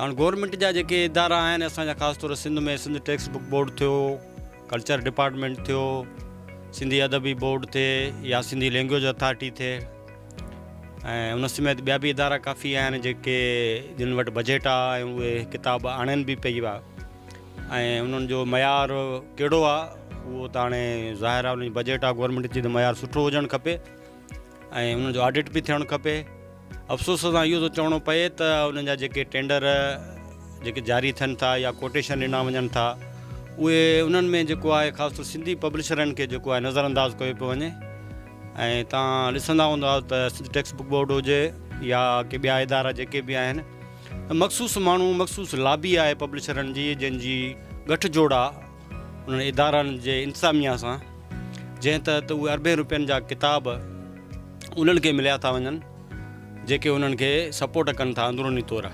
हाणे गवर्नमेंट जा जेके इदारा आहिनि असांजा ख़ासि तौर सिंध में सिंध टेक्स्ट बुक बोर्ड थियो, कल्चर डिपार्टमेंट थियो, सिंधी अदबी बोर्ड थिए या सिंधी लैंग्वेज अथॉरिटी थिए ऐं उन समेत ॿिया बि इदारा काफ़ी आहिनि जेके जिन वटि बजट आहे ऐं उहे किताब आणनि बि पिया ऐं उन्हनि जो मयारु कहिड़ो आहे उहो त हाणे ज़ाहिर आहे उन जी बजट आहे गवर्नमेंट जी त मयारु सुठो हुजणु खपे ऐं उन्हनि जो ऑडिट बि थियणु खपे। अफ़सोस सां इहो थो चवणो पए त उन्हनि जा जेके टेंडर जेके जारी थियनि था या कोटेशन ॾिना वञनि था उहे उन्हनि में जेको आहे ख़ासि तौर सिंधी पब्लिशरनि खे जेको आहे नज़रअंदाज़ कयो पियो वञे ऐं तव्हां ॾिसंदा हूंदा त सिंध टेक्स्ट बुक बोर्ड हुजे या के ॿिया इदारा जेके बि आहिनि मख़सूस माण्हू मख़सूस लाबी आहे पब्लिशरनि जी जंहिंजी गठजोड़ आहे उन्हनि इदारनि जे इंतिज़ामिया सां जंहिं तहत उहे अरबे रुपयनि जा किताब उन्हनि खे मिलिया था वञनि जेके उन्हनि खे सपोर्ट कनि था अंदरूनी तौरु।